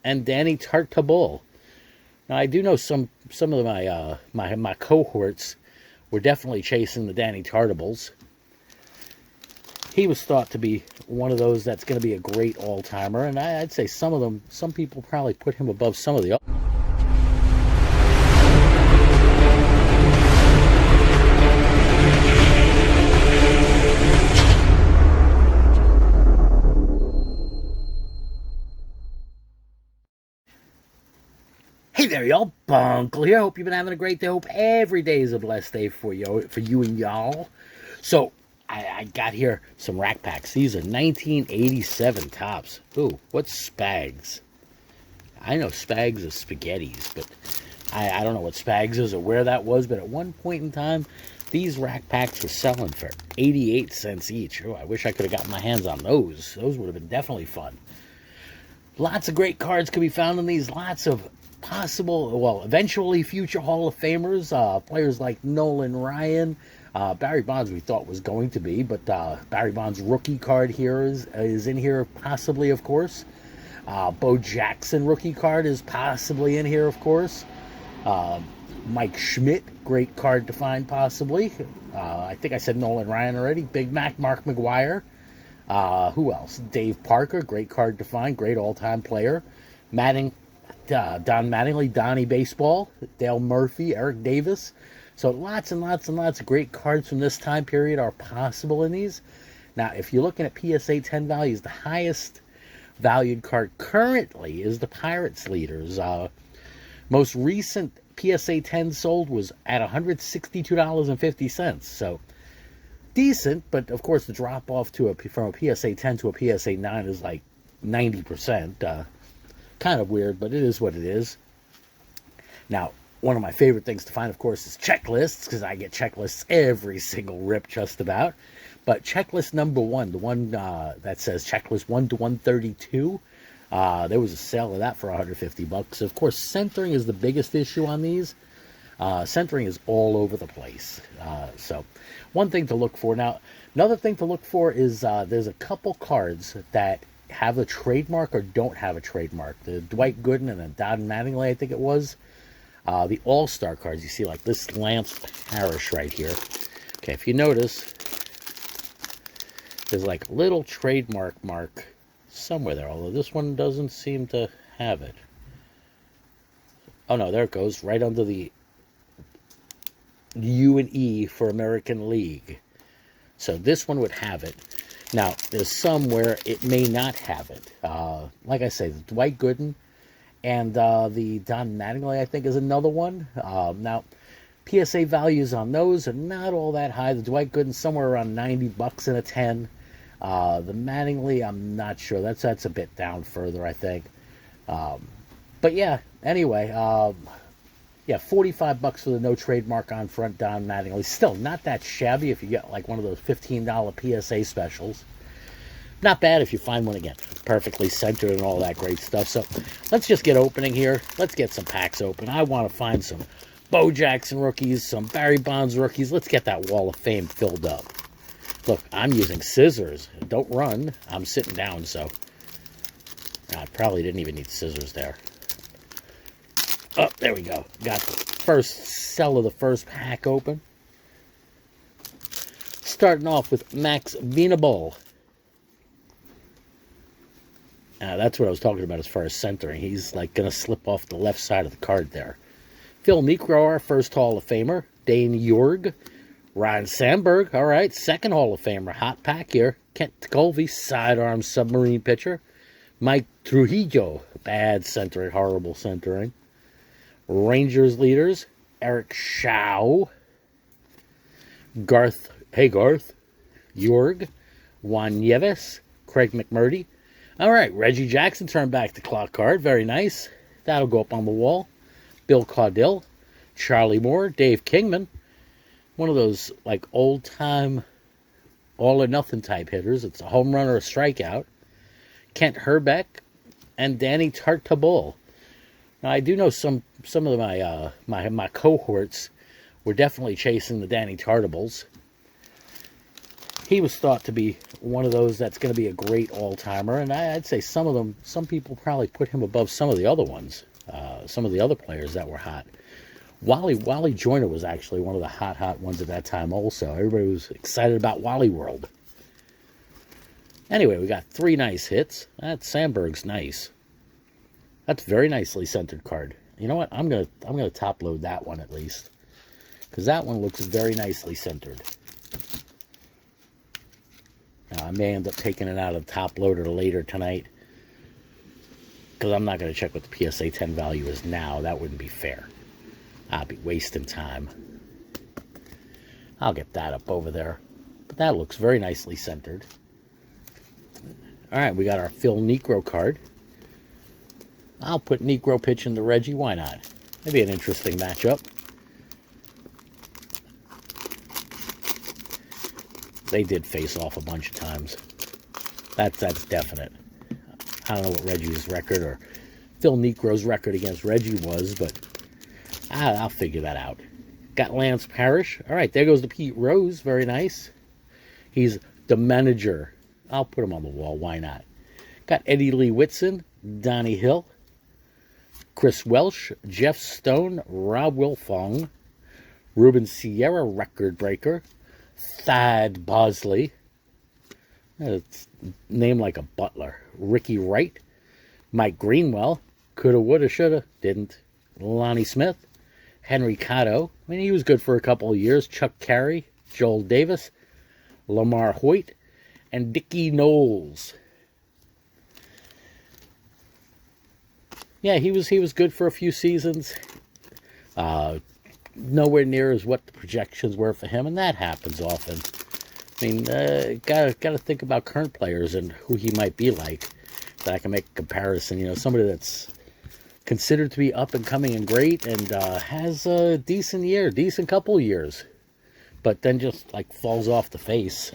and Danny Tartabull. Now I do know some of my cohorts were definitely chasing the Danny Tartables. He was thought to be one of those that's going to be a great all-timer, and I'd say some people probably put him above some of the others. Hey there, y'all. Bunkle here. Hope you've been having a great day. Hope every day is a blessed day for you and y'all. So, I got here some rack packs. These are 1987 tops. Ooh, what's Spags? I know Spags is spaghettis, but I don't know what Spags is or where that was. But at one point in time, these rack packs were selling for 88 cents each. Oh, I wish I could have gotten my hands on those. Those would have been definitely fun. Lots of great cards can be found in these. Lots of possible, well, eventually future Hall of Famers, players like Nolan Ryan, Barry Bonds we thought was going to be, but Barry Bonds' rookie card here is in here possibly, of course. Bo Jackson rookie card is possibly in here, of course. Mike Schmidt, great card to find possibly. I think I said Nolan Ryan already. Big Mac, Mark McGwire. Who else? Dave Parker, great card to find, great all-time player. Don Mattingly, Donnie Baseball, Dale Murphy, Eric Davis. So lots and lots and lots of great cards from this time period are possible in these. Now, if you're looking at PSA 10 values, the highest valued card currently is the Pirates leaders. Most recent PSA 10 sold was at $162.50. So decent, but of course the drop off from a PSA 10 to a PSA 9 is like 90%. Kind of weird, but it is what it is. Now, one of my favorite things to find, of course, is checklists, because I get checklists every single rip just about. But checklist number one, the one that says checklist 1 to 132, there was a sale of that for $150. Of course, centering is the biggest issue on these. Centering is all over the place. So one thing to look for. Now, another thing to look for is there's a couple cards that have a trademark or don't have a trademark. The Dwight Gooden and the Don Mattingly, I think it was. The All-Star cards, you see like this Lance Parrish right here. Okay, if you notice, there's like a little trademark mark somewhere there, although this one doesn't seem to have it. Oh no, there it goes, right under the U and E for American League. So this one would have it. Now, there's some where it may not have it. Like I say, the Dwight Gooden and the Don Mattingly, I think, is another one. Now, PSA values on those are not all that high. The Dwight Gooden somewhere around $90 in a 10. The Mattingly, I'm not sure. That's a bit down further, I think. But yeah, anyway, yeah, $45 for the no trademark on front Don Mattingly. Still not that shabby if you get like one of those $15 PSA specials. Not bad if you find one again. Perfectly centered and all that great stuff. So let's just get opening here. Let's get some packs open. I want to find some Bo Jackson rookies, some Barry Bonds rookies. Let's get that wall of fame filled up. Look, I'm using scissors. Don't run. I'm sitting down, so I probably didn't even need scissors there. Oh, there we go. Got the first cell of the first pack open. Starting off with Max Venable. That's what I was talking about as far as centering. He's like going to slip off the left side of the card there. Phil Niekro, first Hall of Famer. Dane Jorg. Ryan Sandberg, all right, second Hall of Famer. Hot pack here. Kent Colvey, sidearm submarine pitcher. Mike Trujillo, bad centering, horrible centering. Rangers leaders, Eric Shaw, Garth, Jorg, Juan Nieves, Craig McMurdy. All right, Reggie Jackson turned back the clock card. Very nice. That'll go up on the wall. Bill Caudill, Charlie Moore, Dave Kingman. One of those like old-time all-or-nothing type hitters. It's a home run or a strikeout. Kent Herbeck and Danny Tartabull. Now, I do know some of my cohorts were definitely chasing the Danny Tartables. he was thought to be one of those that's going to be a great all-timer, and I'd say some people probably put him above some of the other ones, some of the other players that were hot. Wally Joyner was actually one of the hot ones at that time also. Everybody was excited about Wally World. Anyway, we got 3 nice hits. That Sandberg's nice. That's a very nicely centered card. You know what? I'm gonna top load that one at least, because that one looks very nicely centered. Now, I may end up taking it out of the top loader later tonight, because I'm not going to check what the PSA 10 value is now. That wouldn't be fair. I'll be wasting time. I'll get that up over there. But that looks very nicely centered. All right, we got our Phil Niekro card. I'll put Niekro pitch into Reggie. Why not? Maybe an interesting matchup. They did face off a bunch of times. That's definite. I don't know what Reggie's record or Phil Niekro's record against Reggie was, but I'll figure that out. Got Lance Parrish. All right, there goes the Pete Rose. Very nice. He's the manager. I'll put him on the wall. Why not? Got Eddie Lee Whitson, Donnie Hill, Chris Welsh, Jeff Stone, Rob Wilfong, Ruben Sierra record breaker, Thad Bosley. It's named like a butler. Ricky Wright, Mike Greenwell, coulda, woulda, shoulda, didn't. Lonnie Smith, Henry Cotto. I mean, he was good for a couple of years. Chuck Carey, Joel Davis, Lamar Hoyt, and Dickie Knowles. Yeah, he was good for a few seasons. Nowhere near as what the projections were for him, and that happens often. I mean, gotta think about current players and who he might be like, that I can make a comparison. You know, somebody that's considered to be up and coming and great, and has a decent couple years, but then just like falls off the face.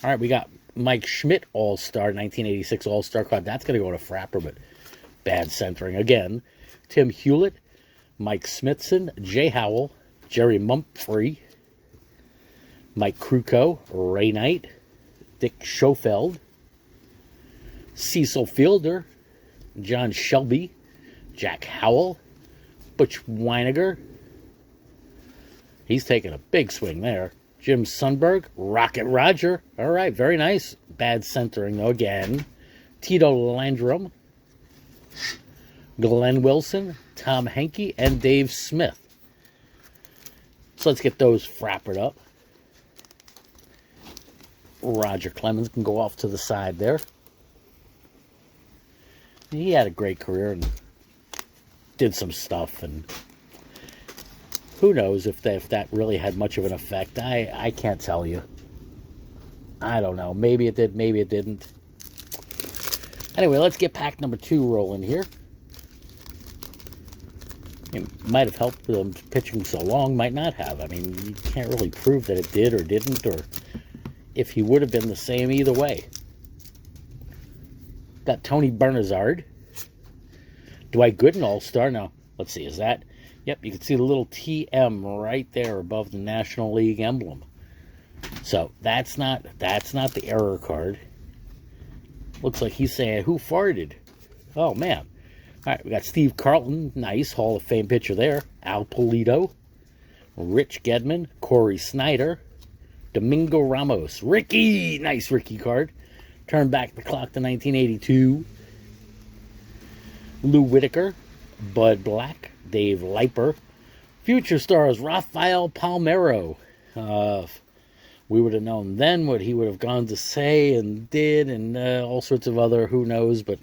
All right, we got Mike Schmidt All-Star, 1986 All-Star card. That's going to go to Frapper, but bad centering again. Tim Hewlett, Mike Smithson, Jay Howell, Jerry Mumphrey, Mike Krukow, Ray Knight, Dick Schofeld, Cecil Fielder, John Shelby, Jack Howell, Butch Weiniger. He's taking a big swing there. Jim Sundberg, Rocket Roger. All right, very nice. Bad centering, though, again. Tito Landrum, Glenn Wilson, Tom Henke, and Dave Smith. So let's get those frappered up. Roger Clemens can go off to the side there. He had a great career and did some stuff, and who knows if that really had much of an effect. I can't tell you. I don't know. Maybe it did, maybe it didn't. Anyway, let's get pack number 2 rolling here. It might have helped with him pitching so long, might not have. I mean, you can't really prove that it did or didn't, or if he would have been the same either way. Got Tony Bernazard. Dwight Gooden All-Star. Now, let's see, is that? Yep, you can see the little TM right there above the National League emblem. So that's not the error card. Looks like he's saying, who farted? Oh, man. All right, we got Steve Carlton, nice Hall of Fame pitcher there. Al Polito, Rich Gedman, Corey Snyder, Domingo Ramos. Ricky, nice Ricky card. Turn back the clock to 1982. Lou Whitaker, Bud Black, Dave Leiper. Future stars, Rafael Palmeiro. We would have known then what he would have gone to say and did, and all sorts of other who knows, but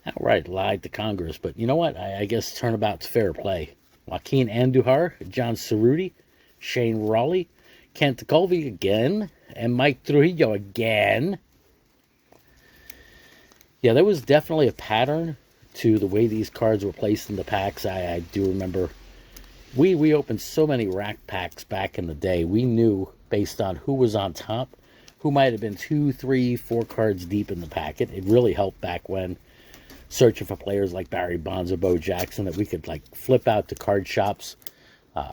outright lied to Congress. But you know what? I guess turnabout's fair play. Joaquin Andujar, John Cerruti, Shane Raleigh, Kent Colvey again, and Mike Trujillo again. Yeah, there was definitely a pattern to the way these cards were placed in the packs. I do remember we opened so many rack packs back in the day. We knew based on who was on top, who might have been 2, 3, 4 cards deep in the packet. It really helped back when, searching for players like Barry Bonds or Bo Jackson, that we could like flip out to card shops.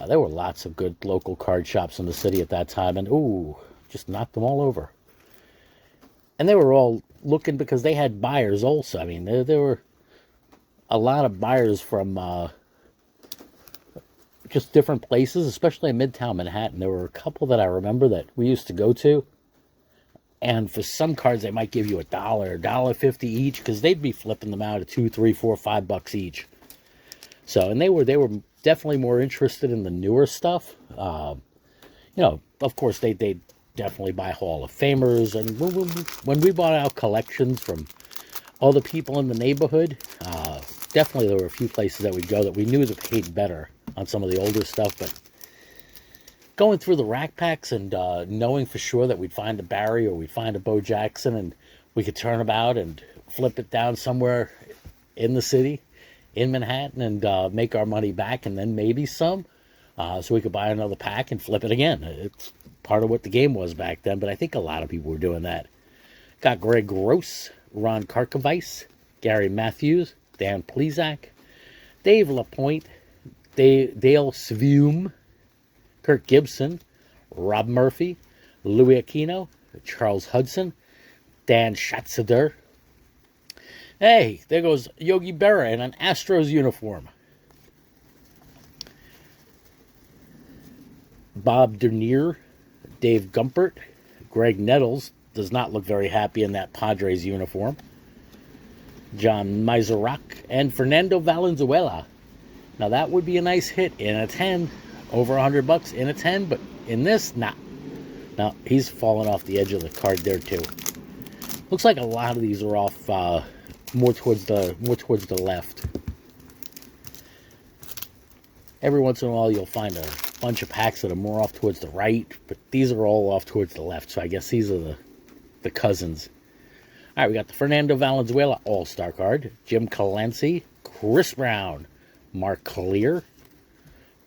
There were lots of good local card shops in the city at that time. And ooh, just knocked them all over. And they were all looking because they had buyers also. I mean, there were a lot of buyers from just different places, especially in Midtown Manhattan. There were a couple that I remember that we used to go to. And for some cards, they might give you $1.50 each, because they'd be flipping them out at $2, $3, $4, $5 each. So, and they were definitely more interested in the newer stuff. You know, of course, they definitely buy Hall of Famers. And when we bought out collections from other people in the neighborhood, definitely there were a few places that we'd go that we knew that paid better on some of the older stuff. But going through the rack packs and knowing for sure that we'd find a Barry or we'd find a Bo Jackson, and we could turn about and flip it down somewhere in the city, in Manhattan, and make our money back, and then maybe some, so we could buy another pack and flip it again. It's part of what the game was back then, but I think a lot of people were doing that. Got Greg Gross, Ron Karkovice, Gary Matthews, Dan Plezak, Dave LaPointe, Dale Svium, Kirk Gibson, Rob Murphy, Louis Aquino, Charles Hudson, Dan Schatzeder. Hey, there goes Yogi Berra in an Astros uniform. Bob Dernier, Dave Gumpert, Greg Nettles does not look very happy in that Padres uniform. John Mizerac and Fernando Valenzuela. Now that would be a nice hit in a 10, over $100 in a 10, but in this, nah. Now he's falling off the edge of the card there too. Looks like a lot of these are off more towards the left. Every once in a while you'll find a bunch of packs that are more off towards the right, but these are all off towards the left, so I guess these are the cousins. All right, we got the Fernando Valenzuela All-Star card, Jim Clancy, Chris Brown, Mark Clear,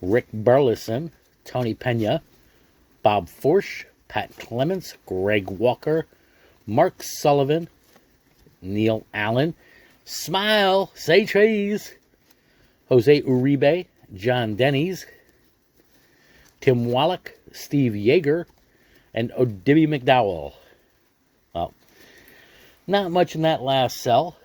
Rick Burleson, Tony Pena, Bob Forsch, Pat Clements, Greg Walker, Mark Sullivan, Neil Allen, Smile, say cheese, Jose Uribe, John Denny's, Tim Wallach, Steve Yeager, and Odibby McDowell. Well, not much in that last cell.